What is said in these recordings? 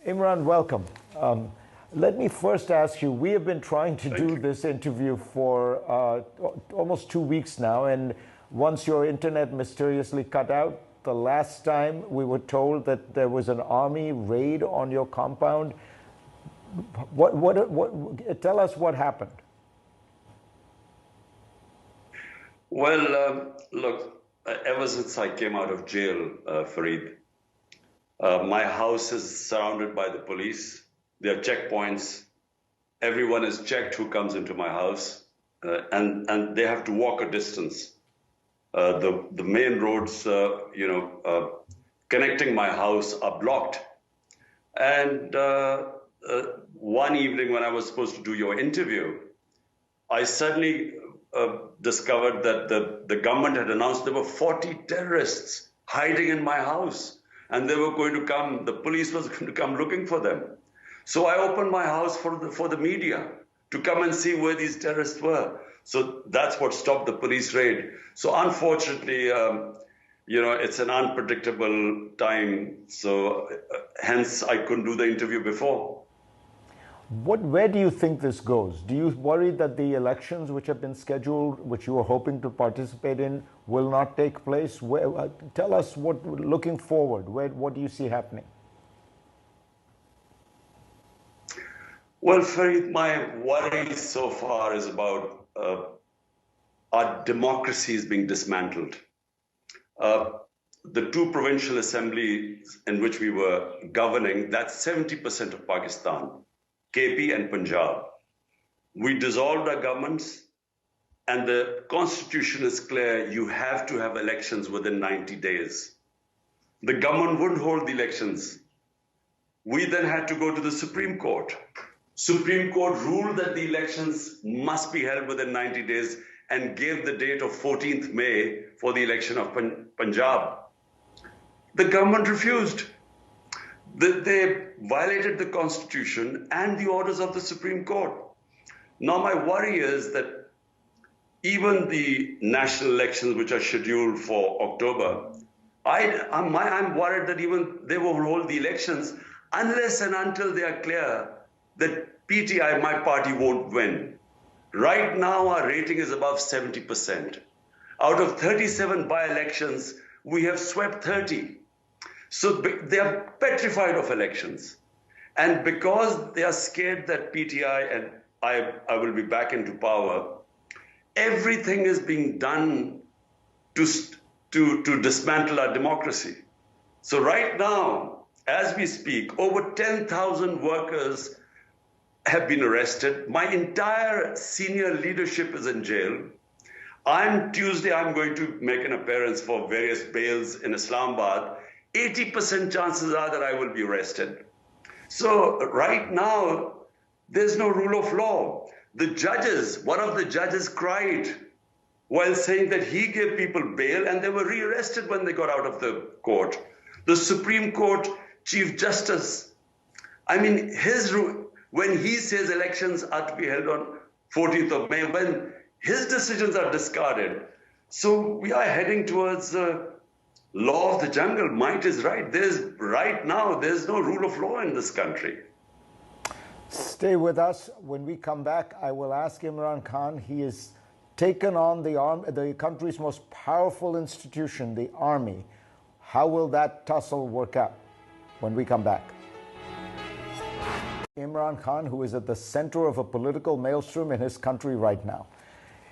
Imran, welcome. Let me first ask you, we have been trying to do this interview for almost 2 weeks now, and once your internet mysteriously cut out, the last time we were told that there was an army raid on your compound. Tell us what happened. Well, look, ever since I came out of jail, Fareed, my house is surrounded by the police. There are checkpoints. Everyone is checked who comes into my house, and they have to walk a distance. The main roads, connecting my house are blocked. And one evening when I was supposed to do your interview, I suddenly discovered that the government had announced there were 40 terrorists hiding in my house, and they were going to come, the police was going to come looking for them. So I opened my house for the media to come and see where these terrorists were. So that's what stopped the police raid. So unfortunately, it's an unpredictable time. So hence I couldn't do the interview before. Where do you think this goes? Do you worry that the elections which have been scheduled, which you were hoping to participate in, will not take place? Tell us looking forward, what do you see happening? Well, Fareed, my worry so far is about our democracy is being dismantled. The two provincial assemblies in which we were governing, that's 70% of Pakistan, KP and Punjab. We dissolved our governments, and the constitution is clear, you have to have elections within 90 days. The government wouldn't hold the elections. We then had to go to the Supreme Court. Supreme Court ruled that the elections must be held within 90 days and gave the date of 14th May for the election of Punjab. The government refused. They violated the constitution and the orders of the Supreme Court. Now my worry is that even the national elections, which are scheduled for October, I'm worried that even they won't hold the elections unless and until they are clear that PTI, my party, won't win. Right now, our rating is above 70%. Out of 37 by-elections, we have swept 30. So they are petrified of elections. And because they are scared that PTI and I will be back into power, everything is being done to dismantle our democracy. So right now, as we speak, over 10,000 workers have been arrested. My entire senior leadership is in jail. Tuesday, I'm going to make an appearance for various bails in Islamabad. 80% chances are that I will be arrested. So right now, there's no rule of law. One of the judges cried while saying that he gave people bail and they were rearrested when they got out of the court. The Supreme Court Chief Justice, when he says elections are to be held on 14th of May, when his decisions are discarded. So we are heading towards law of the jungle. Might is right. Right now, there's no rule of law in this country. Stay with us. When we come back, I will ask Imran Khan. He has taken on the country's most powerful institution, the army. How will that tussle work out when we come back? Imran Khan, who is at the center of a political maelstrom in his country right now.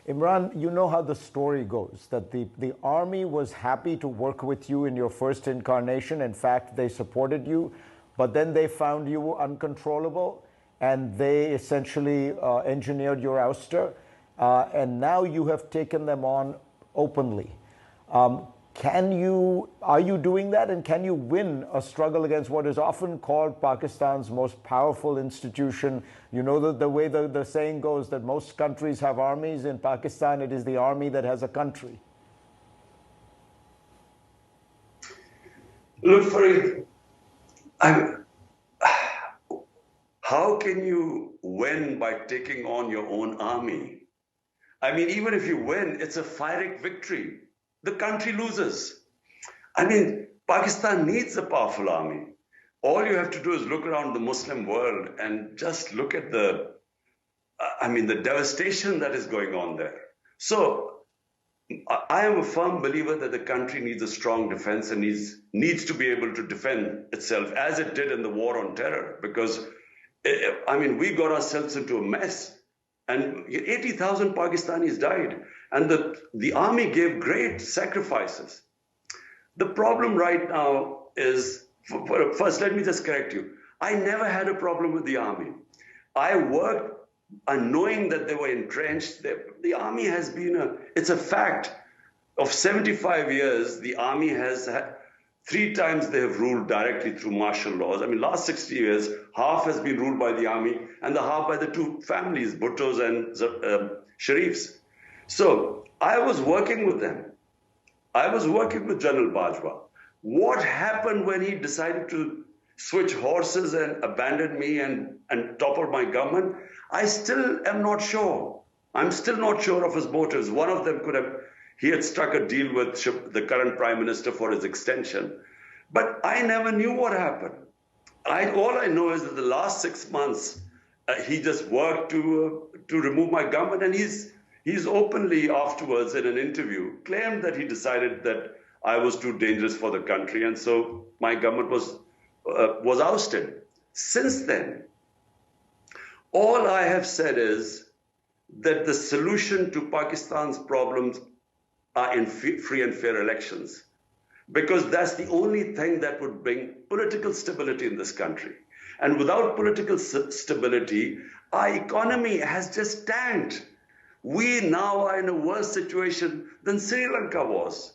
Imran, you know how the story goes, that the army was happy to work with you in your first incarnation. In fact, they supported you, but then they found you uncontrollable, and they essentially engineered your ouster, and now you have taken them on openly. Are you doing that, and can you win a struggle against what is often called Pakistan's most powerful institution? You know the way the saying goes that most countries have armies. In Pakistan, it is the army that has a country. Look, Fareed, how can you win by taking on your own army? Even if you win, it's a Pyrrhic victory. The country loses. Pakistan needs a powerful army. All you have to do is look around the Muslim world and just look at the devastation that is going on there. So I am a firm believer that the country needs a strong defense and needs to be able to defend itself as it did in the war on terror, because we got ourselves into a mess and 80,000 Pakistanis died and the army gave great sacrifices. The problem right now is, first, let me just correct you. I never had a problem with the army. I worked and knowing that they were entrenched. The army has been it's a fact of 75 years, the army has had, 3 times they have ruled directly through martial laws. Last 60 years, half has been ruled by the army and the half by the 2 families, Bhuttos and Sharifs. So I was working with them. I was working with General Bajwa. What happened when he decided to switch horses and abandon me and topple my government? I still am not sure. I'm still not sure of his motives. One of them he had struck a deal with the current Prime Minister for his extension. But I never knew what happened. All I know is that the last 6 months, he just worked to remove my government, and he's openly afterwards in an interview claimed that he decided that I was too dangerous for the country, and so my government was ousted. Since then, all I have said is that the solution to Pakistan's problems are in free and fair elections, because that's the only thing that would bring political stability in this country. And without political stability, our economy has just tanked. We now are in a worse situation than Sri Lanka was.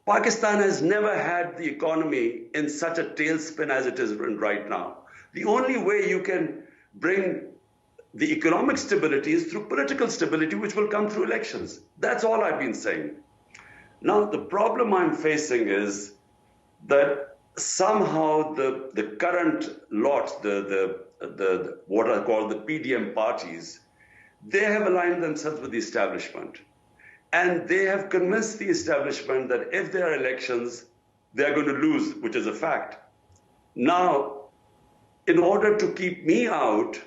Pakistan has never had the economy in such a tailspin as it is in right now. The only way you can bring the economic stability is through political stability, which will come through elections. That's all I've been saying. Now, the problem I'm facing is that somehow the current lot, the what are called the PDM parties, they have aligned themselves with the establishment. And they have convinced the establishment that if there are elections, they're going to lose, which is a fact. Now, in order to keep me out,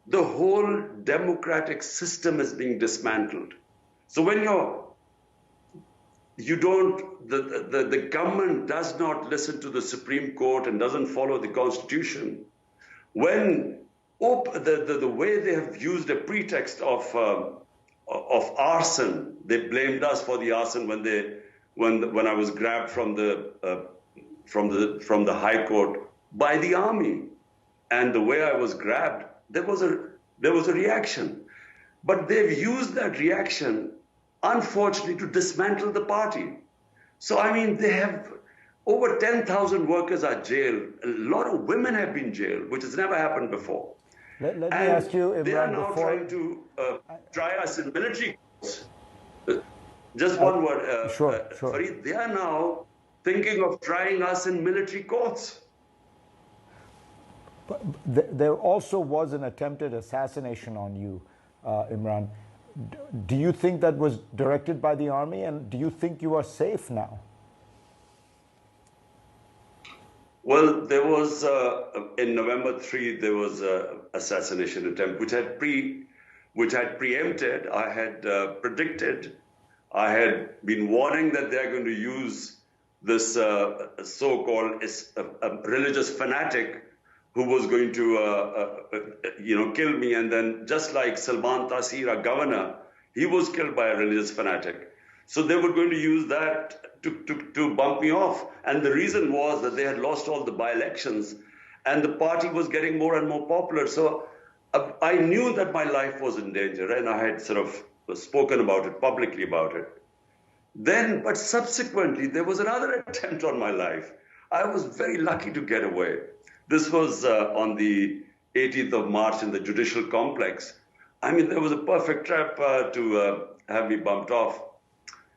the whole democratic system is being dismantled. So when the government does not listen to the Supreme Court and doesn't follow the Constitution, when the way they have used a pretext of arson, they blamed us for the arson when I was grabbed from the High Court by the army, and the way I was grabbed, there was a reaction, but they've used that reaction, unfortunately, to dismantle the party. So they have over 10,000 workers are jailed. A lot of women have been jailed, which has never happened before. Let me ask you, Imran, they are now trying to try us in military courts. Just one word. Sure. Fareed, they are now thinking of trying us in military courts. But there also was an attempted assassination on you, Imran. Do you think that was directed by the army, and do you think you are safe now? Well, there was, in November 3, there was an assassination attempt, which had preempted, I had predicted, I had been warning that they're going to use this so-called religious fanatic who was going to, kill me. And then just like Salman Taseer, our governor, he was killed by a religious fanatic. So they were going to use that to bump me off. And the reason was that they had lost all the by-elections and the party was getting more and more popular. So I knew that my life was in danger, and I had sort of spoken about it, publicly about it. Then, but subsequently, there was another attempt on my life. I was very lucky to get away. This was on the 18th of March in the judicial complex. There was a perfect trap to have me bumped off.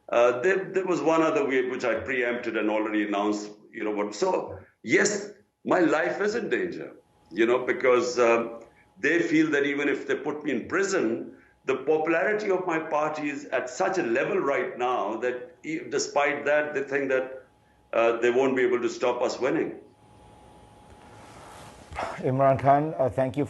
There was one other way which I preempted and already announced, what. So, yes, my life is in danger, because they feel that even if they put me in prison, the popularity of my party is at such a level right now that despite that, they think that they won't be able to stop us winning. Imran Khan, thank you for